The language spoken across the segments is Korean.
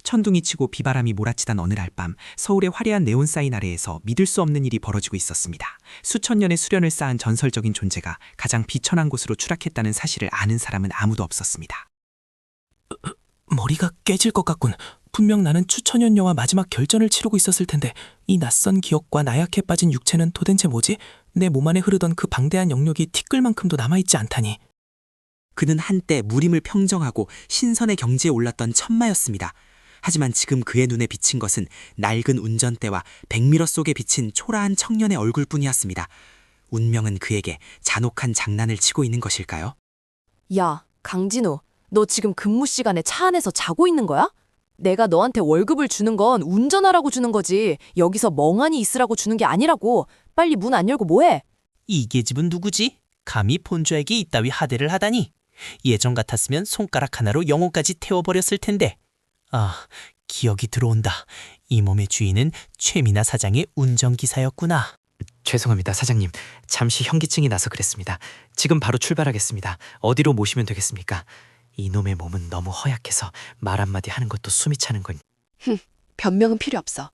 천둥이 치고 비바람이 몰아치던 어느 날 밤 서울의 화려한 네온사인 아래에서 믿을 수 없는 일이 벌어지고 있었습니다. 수천 년의 수련을 쌓은 전설적인 존재가 가장 비천한 곳으로 추락했다는 사실을 아는 사람은 아무도 없었습니다. 머리가 깨질 것 같군. 분명 나는 추천연 영화 마지막 결전을 치르고 있었을 텐데 이 낯선 기억과 나약해 빠진 육체는 도대체 뭐지? 내 몸 안에 흐르던 그 방대한 영역이 티끌만큼도 남아있지 않다니. 그는 한때 무림을 평정하고 신선의 경지에 올랐던 천마였습니다. 하지만 지금 그의 눈에 비친 것은 낡은 운전대와 백미러 속에 비친 초라한 청년의 얼굴뿐이었습니다. 운명은 그에게 잔혹한 장난을 치고 있는 것일까요? 야, 강진우, 너 지금 근무 시간에 차 안에서 자고 있는 거야? 내가 너한테 월급을 주는 건 운전하라고 주는 거지. 여기서 멍하니 있으라고 주는 게 아니라고. 빨리 문 안 열고 뭐해? 이 계집은 누구지? 감히 본주에게 이따위 하대를 하다니. 예전 같았으면 손가락 하나로 영혼까지 태워버렸을 텐데. 아, 기억이 들어온다. 이 몸의 주인은 최미나 사장의 운전기사였구나. 죄송합니다, 사장님. 잠시 현기증이 나서 그랬습니다. 지금 바로 출발하겠습니다. 어디로 모시면 되겠습니까? 이놈의 몸은 너무 허약해서 말 한마디 하는 것도 숨이 차는군. 변명은 필요 없어.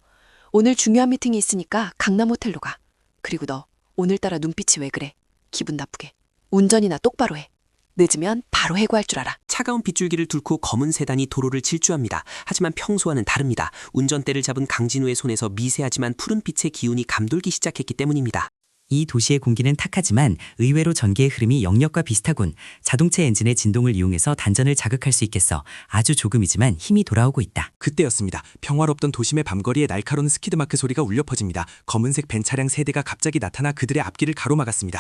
오늘 중요한 미팅이 있으니까 강남 호텔로 가. 그리고 너 오늘따라 눈빛이 왜 그래? 기분 나쁘게. 운전이나 똑바로 해. 늦으면 바로 해고할 줄 알아. 차가운 빗줄기를 뚫고 검은 세단이 도로를 질주합니다. 하지만 평소와는 다릅니다. 운전대를 잡은 강진우의 손에서 미세하지만 푸른빛의 기운이 감돌기 시작했기 때문입니다. 이 도시의 공기는 탁하지만 의외로 전기의 흐름이 영역과 비슷하군. 자동차 엔진의 진동을 이용해서 단전을 자극할 수 있겠어. 아주 조금이지만 힘이 돌아오고 있다. 그때였습니다. 평화롭던 도심의 밤거리에 날카로운 스키드마크 소리가 울려 퍼집니다. 검은색 벤 차량 3대가 갑자기 나타나 그들의 앞길을 가로막았습니다.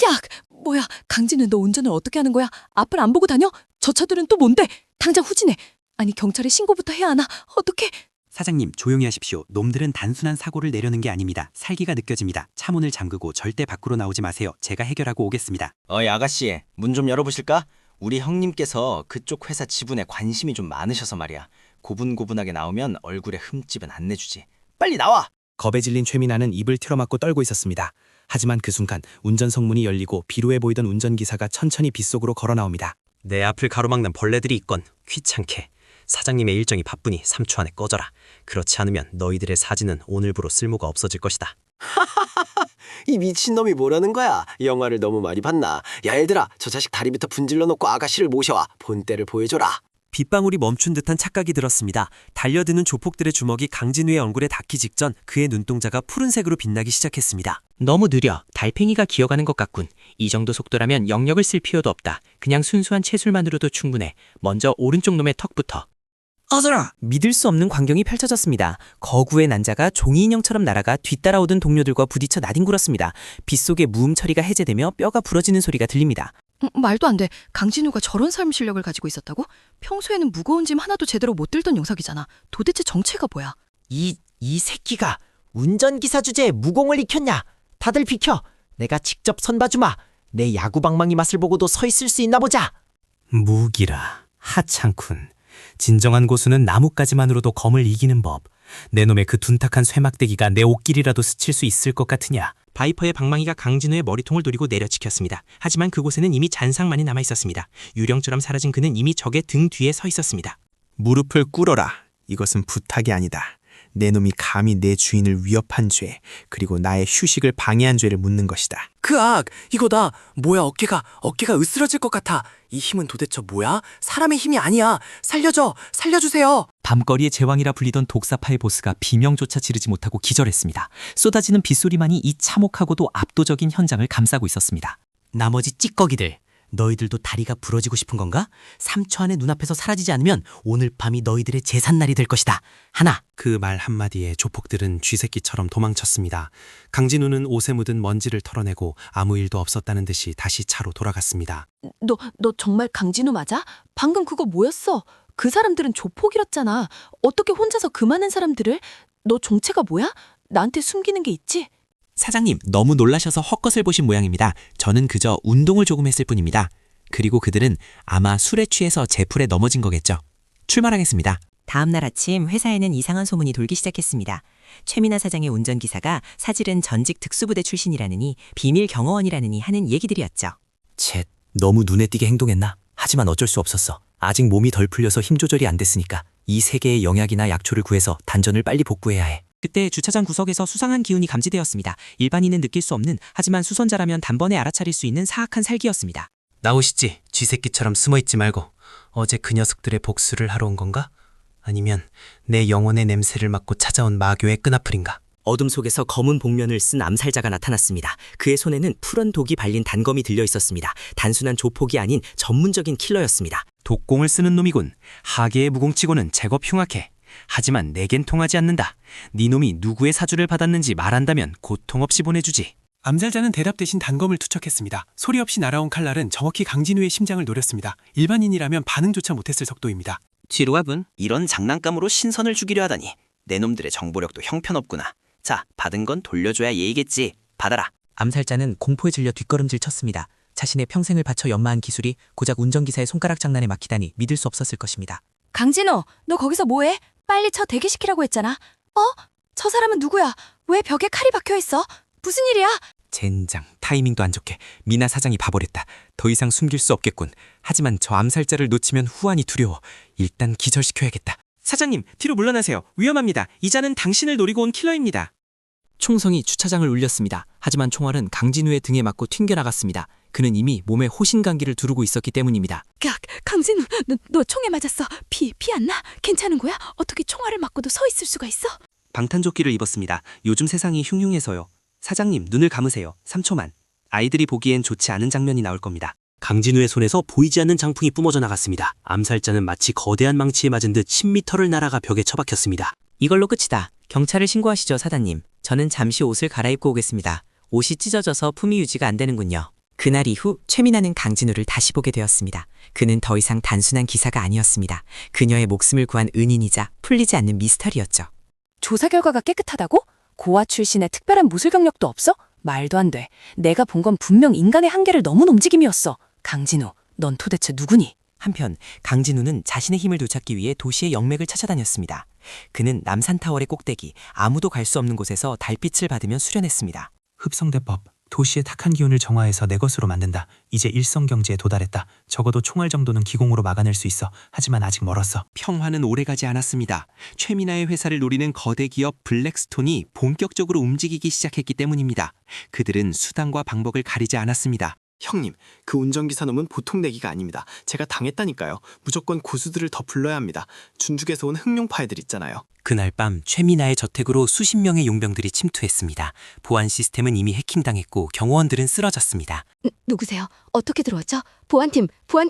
야! 뭐야, 강진우 너 운전을 어떻게 하는 거야? 앞을 안 보고 다녀? 저 차들은 또 뭔데? 당장 후진해. 아니 경찰에 신고부터 해야 하나? 어떡해? 사장님, 조용히 하십시오. 놈들은 단순한 사고를 내려는 게 아닙니다. 살기가 느껴집니다. 차문을 잠그고 절대 밖으로 나오지 마세요. 제가 해결하고 오겠습니다. 어이 아가씨, 문 좀 열어보실까? 우리 형님께서 그쪽 회사 지분에 관심이 좀 많으셔서 말이야. 고분고분하게 나오면 얼굴에 흠집은 안 내주지. 빨리 나와! 겁에 질린 최미나는 입을 틀어막고 떨고 있었습니다. 하지만 그 순간 운전 성문이 열리고 비루해 보이던 운전기사가 천천히 빗속으로 걸어 나옵니다. 내 앞을 가로막는 벌레들이 있건 귀찮게. 사장님의 일정이 바쁘니 3초 안에 꺼져라. 그렇지 않으면 너희들의 사진은 오늘부로 쓸모가 없어질 것이다. 이 미친놈이 뭐라는 거야? 영화를 너무 많이 봤나? 야 얘들아, 저 자식 다리부터 분질러 놓고 아가씨를 모셔와. 본때를 보여줘라. 빗방울이 멈춘 듯한 착각이 들었습니다. 달려드는 조폭들의 주먹이 강진우의 얼굴에 닿기 직전 그의 눈동자가 푸른색으로 빛나기 시작했습니다. 너무 느려. 달팽이가 기어가는 것 같군. 이 정도 속도라면 영역을 쓸 필요도 없다. 그냥 순수한 채술만으로도 충분해. 먼저 오른쪽 놈의 턱부터. 어서라! 믿을 수 없는 광경이 펼쳐졌습니다. 거구의 난자가 종이 인형처럼 날아가 뒤따라오던 동료들과 부딪혀 나뒹굴었습니다. 빗속의 무음 처리가 해제되며 뼈가 부러지는 소리가 들립니다. 말도 안 돼. 강진우가 저런 삶 실력을 가지고 있었다고? 평소에는 무거운 짐 하나도 제대로 못 들던 녀석이잖아. 도대체 정체가 뭐야? 이 새끼가 운전기사 주제에 무공을 익혔냐? 다들 비켜. 내가 직접 선봐주마. 내 야구방망이 맛을 보고도 서 있을 수 있나 보자. 무기라, 하찮군. 진정한 고수는 나뭇가지만으로도 검을 이기는 법. 내 놈의 그 둔탁한 쇠막대기가 내 옷길이라도 스칠 수 있을 것 같으냐. 바이퍼의 방망이가 강진우의 머리통을 노리고 내려치켰습니다. 하지만 그곳에는 이미 잔상만이 남아있었습니다. 유령처럼 사라진 그는 이미 적의 등 뒤에 서 있었습니다. 무릎을 꿇어라. 이것은 부탁이 아니다. 내 놈이 감히 내 주인을 위협한 죄, 그리고 나의 휴식을 방해한 죄를 묻는 것이다. 그 악! 이거다! 뭐야, 어깨가 으스러질 것 같아. 이 힘은 도대체 뭐야? 사람의 힘이 아니야. 살려줘! 살려주세요! 밤거리의 제왕이라 불리던 독사파의 보스가 비명조차 지르지 못하고 기절했습니다. 쏟아지는 빗소리만이 이 참혹하고도 압도적인 현장을 감싸고 있었습니다. 나머지 찌꺼기들, 너희들도 다리가 부러지고 싶은 건가? 3초 안에 눈앞에서 사라지지 않으면 오늘 밤이 너희들의 제삿날이 될 것이다. 하나. 그 말 한마디에 조폭들은 쥐새끼처럼 도망쳤습니다. 강진우는 옷에 묻은 먼지를 털어내고 아무 일도 없었다는 듯이 다시 차로 돌아갔습니다. 너 정말 강진우 맞아? 방금 그거 뭐였어? 그 사람들은 조폭이었잖아. 어떻게 혼자서 그 많은 사람들을? 너 정체가 뭐야? 나한테 숨기는 게 있지? 사장님, 너무 놀라셔서 헛것을 보신 모양입니다. 저는 그저 운동을 조금 했을 뿐입니다. 그리고 그들은 아마 술에 취해서 제풀에 넘어진 거겠죠. 출발하겠습니다. 다음 날 아침 회사에는 이상한 소문이 돌기 시작했습니다. 최미나 사장의 운전기사가 사실은 전직 특수부대 출신이라느니 비밀 경호원이라느니 하는 얘기들이었죠. 너무 눈에 띄게 행동했나? 하지만 어쩔 수 없었어. 아직 몸이 덜 풀려서 힘 조절이 안 됐으니까. 이 세 개의 영약이나 약초를 구해서 단전을 빨리 복구해야 해. 그때 주차장 구석에서 수상한 기운이 감지되었습니다. 일반인은 느낄 수 없는, 하지만 수선자라면 단번에 알아차릴 수 있는 사악한 살기였습니다. 나오시지. 쥐새끼처럼 숨어있지 말고. 어제 그 녀석들의 복수를 하러 온 건가? 아니면 내 영혼의 냄새를 맡고 찾아온 마교의 끈아풀인가? 어둠 속에서 검은 복면을 쓴 암살자가 나타났습니다. 그의 손에는 푸른 독이 발린 단검이 들려 있었습니다. 단순한 조폭이 아닌 전문적인 킬러였습니다. 독공을 쓰는 놈이군. 하계의 무공치고는 제법 흉악해. 하지만 내겐 통하지 않는다. 네 놈이 누구의 사주를 받았는지 말한다면 고통 없이 보내주지. 암살자는 대답 대신 단검을 투척했습니다. 소리 없이 날아온 칼날은 정확히 강진우의 심장을 노렸습니다. 일반인이라면 반응조차 못했을 속도입니다. 지루합은 이런 장난감으로 신선을 주기려 하다니. 내 놈들의 정보력도 형편없구나. 자, 받은 건 돌려줘야 예의겠지. 받아라. 암살자는 공포에 질려 뒷걸음질 쳤습니다. 자신의 평생을 바쳐 연마한 기술이 고작 운전기사의 손가락 장난에 막히다니 믿을 수 없었을 것입니다. 강진호, 너 거기서 뭐해? 빨리 저 대기시키라고 했잖아. 저 사람은 누구야? 왜 벽에 칼이 박혀있어? 무슨 일이야? 젠장, 타이밍도 안 좋게 미나 사장이 봐버렸다. 더 이상 숨길 수 없겠군. 하지만 저 암살자를 놓치면 후환이 두려워. 일단 기절시켜야겠다. 사장님, 뒤로 물러나세요. 위험합니다. 이자는 당신을 노리고 온 킬러입니다. 총성이 주차장을 울렸습니다. 하지만 총알은 강진우의 등에 맞고 튕겨나갔습니다. 그는 이미 몸에 호신감기를 두르고 있었기 때문입니다. 강진우, 너 총에 맞았어. 피 안 나? 괜찮은 거야? 어떻게 총알을 맞고도 서 있을 수가 있어? 방탄조끼를 입었습니다. 요즘 세상이 흉흉해서요. 사장님, 눈을 감으세요. 3초만. 아이들이 보기엔 좋지 않은 장면이 나올 겁니다. 강진우의 손에서 보이지 않는 장풍이 뿜어져 나갔습니다. 암살자는 마치 거대한 망치에 맞은 듯 10m를 날아가 벽에 처박혔습니다. 이걸로 끝이다. 경찰에 신고하시죠, 사단님. 저는 잠시 옷을 갈아입고 오겠습니다. 옷이 찢어져서 품위 유지가 안 되는군요. 그날 이후 최민아는 강진우를 다시 보게 되었습니다. 그는 더 이상 단순한 기사가 아니었습니다. 그녀의 목숨을 구한 은인이자 풀리지 않는 미스터리였죠. 조사 결과가 깨끗하다고? 고아 출신에 특별한 무술 경력도 없어? 말도 안 돼. 내가 본 건 분명 인간의 한계를 넘은 움직임이었어. 강진우, 넌 도대체 누구니? 한편 강진우는 자신의 힘을 되찾기 위해 도시의 영맥을 찾아다녔습니다. 그는 남산타월의 꼭대기, 아무도 갈 수 없는 곳에서 달빛을 받으며 수련했습니다. 흡성대법. 도시의 탁한 기운을 정화해서 내 것으로 만든다. 이제 일성경지에 도달했다. 적어도 총알 정도는 기공으로 막아낼 수 있어. 하지만 아직 멀었어. 평화는 오래가지 않았습니다. 최민아의 회사를 노리는 거대 기업 블랙스톤이 본격적으로 움직이기 시작했기 때문입니다. 그들은 수단과 방법을 가리지 않았습니다. 형님, 그 운전기사 놈은 보통 내기가 아닙니다. 제가 당했다니까요. 무조건 고수들을 더 불러야 합니다. 준죽에서 온 흑룡파 애들 있잖아요. 그날 밤 최민아의 저택으로 수십 명의 용병들이 침투했습니다. 보안 시스템은 이미 해킹당했고 경호원들은 쓰러졌습니다. 누구세요? 어떻게 들어왔죠? 보안팀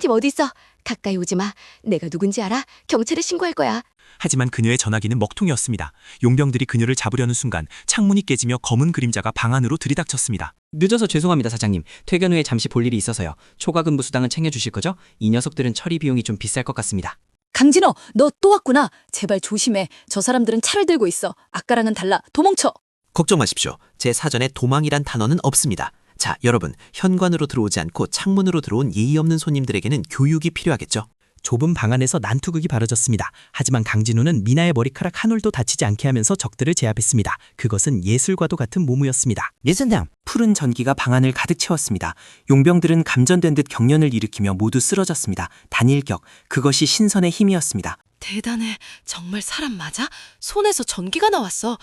어디 있어? 가까이 오지 마. 내가 누군지 알아? 경찰에 신고할 거야. 하지만 그녀의 전화기는 먹통이었습니다. 용병들이 그녀를 잡으려는 순간 창문이 깨지며 검은 그림자가 방 안으로 들이닥쳤습니다. 늦어서 죄송합니다, 사장님. 퇴근 후에 잠시 볼 일이 있어서요. 초과근무 수당은 챙겨주실 거죠? 이 녀석들은 처리 비용이 좀 비쌀 것 같습니다. 강진호, 너 또 왔구나. 제발 조심해. 저 사람들은 차를 들고 있어. 아까랑은 달라. 도망쳐. 걱정 마십시오. 제 사전에 도망이란 단어는 없습니다. 자, 여러분, 현관으로 들어오지 않고 창문으로 들어온 예의 없는 손님들에게는 교육이 필요하겠죠? 좁은 방 안에서 난투극이 벌어졌습니다. 하지만 강진우는 미나의 머리카락 한 올도 다치지 않게 하면서 적들을 제압했습니다. 그것은 예술과도 같은 모무였습니다. 예전당 푸른 전기가 방 안을 가득 채웠습니다. 용병들은 감전된 듯 경련을 일으키며 모두 쓰러졌습니다. 단일격, 그것이 신선의 힘이었습니다. 대단해. 정말 사람 맞아? 손에서 전기가 나왔어.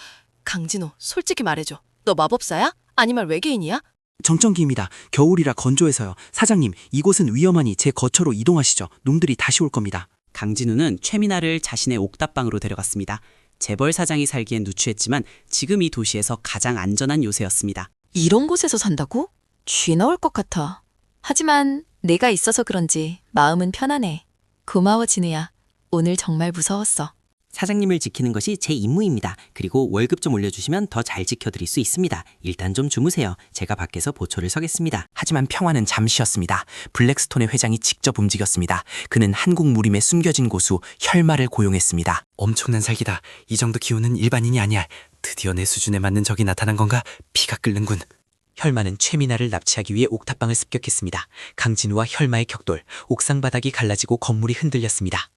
강진호, 솔직히 말해줘. 너 마법사야? 아니면 외계인이야? 정전기입니다. 겨울이라 건조해서요. 사장님, 이곳은 위험하니 제 거처로 이동하시죠. 놈들이 다시 올 겁니다. 강진우는 최민아를 자신의 옥탑방으로 데려갔습니다. 재벌 사장이 살기엔 누추했지만 지금 이 도시에서 가장 안전한 요새였습니다. 이런 곳에서 산다고? 쥐 나올 것 같아. 하지만 내가 있어서 그런지 마음은 편하네. 고마워, 진우야. 오늘 정말 무서웠어. 사장님을 지키는 것이 제 임무입니다. 그리고 월급 좀 올려주시면 더 잘 지켜드릴 수 있습니다. 일단 좀 주무세요. 제가 밖에서 보초를 서겠습니다. 하지만 평화는 잠시였습니다. 블랙스톤의 회장이 직접 움직였습니다. 그는 한국 무림에 숨겨진 고수 혈마를 고용했습니다. 엄청난 살기다. 이 정도 기운은 일반인이 아니야. 드디어 내 수준에 맞는 적이 나타난 건가? 피가 끓는군. 혈마는 최민아를 납치하기 위해 옥탑방을 습격했습니다. 강진우와 혈마의 격돌, 옥상 바닥이 갈라지고 건물이 흔들렸습니다.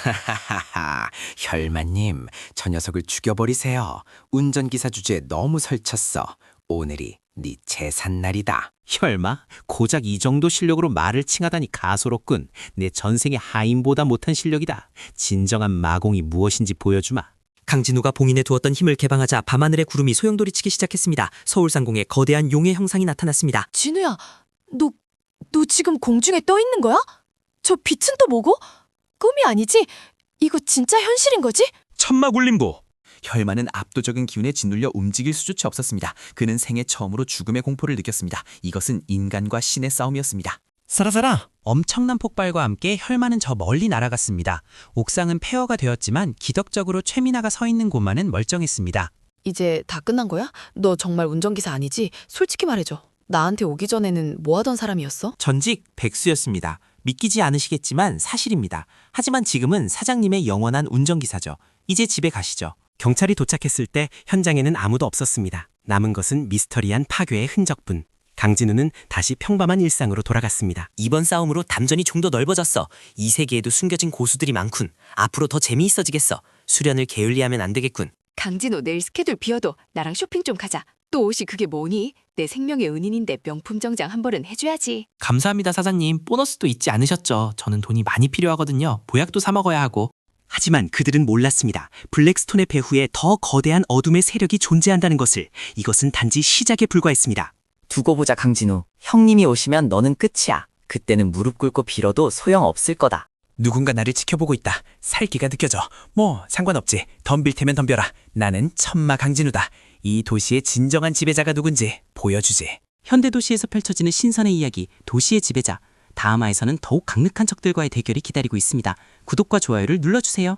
하하하하, 혈마님, 저 녀석을 죽여버리세요. 운전기사 주제에 너무 설쳤어. 오늘이 네 재산날이다. 혈마, 고작 이 정도 실력으로 말을 칭하다니 가소롭군. 내 전생의 하인보다 못한 실력이다. 진정한 마공이 무엇인지 보여주마. 강진우가 봉인해 두었던 힘을 개방하자 밤하늘의 구름이 소용돌이치기 시작했습니다. 서울상공에 거대한 용의 형상이 나타났습니다. 진우야, 너 지금 공중에 떠 있는 거야? 저 빛은 또 뭐고? 꿈이 아니지? 이거 진짜 현실인 거지? 천마굴림고. 혈마는 압도적인 기운에 짓눌려 움직일 수조차 없었습니다. 그는 생애 처음으로 죽음의 공포를 느꼈습니다. 이것은 인간과 신의 싸움이었습니다. 사라사라! 엄청난 폭발과 함께 혈마는 저 멀리 날아갔습니다. 옥상은 폐허가 되었지만 기덕적으로 최민아가 서 있는 곳만은 멀쩡했습니다. 이제 다 끝난 거야? 너 정말 운전기사 아니지? 솔직히 말해줘. 나한테 오기 전에는 뭐 하던 사람이었어? 전직 백수였습니다. 믿기지 않으시겠지만 사실입니다. 하지만 지금은 사장님의 영원한 운전기사죠. 이제 집에 가시죠. 경찰이 도착했을 때 현장에는 아무도 없었습니다. 남은 것은 미스터리한 파괴의 흔적뿐. 강진우는 다시 평범한 일상으로 돌아갔습니다. 이번 싸움으로 담전이 좀 더 넓어졌어. 이 세계에도 숨겨진 고수들이 많군. 앞으로 더 재미있어지겠어. 수련을 게을리하면 안 되겠군. 강진호 내일 스케줄 비어도 나랑 쇼핑 좀 가자. 또 옷이 그게 뭐니? 내 생명의 은인인데 명품 정장 한 벌은 해줘야지. 감사합니다, 사장님. 보너스도 잊지 않으셨죠? 저는 돈이 많이 필요하거든요. 보약도 사 먹어야 하고. 하지만 그들은 몰랐습니다. 블랙스톤의 배후에 더 거대한 어둠의 세력이 존재한다는 것을. 이것은 단지 시작에 불과했습니다. 두고 보자 강진우. 형님이 오시면 너는 끝이야. 그때는 무릎 꿇고 빌어도 소용없을 거다. 누군가 나를 지켜보고 있다. 살기가 느껴져. 뭐 상관없지. 덤빌 테면 덤벼라. 나는 천마 강진우다. 이 도시의 진정한 지배자가 누군지 보여주지. 현대도시에서 펼쳐지는 신선의 이야기, 도시의 지배자. 다음화에서는 더욱 강력한 적들과의 대결이 기다리고 있습니다. 구독과 좋아요를 눌러주세요.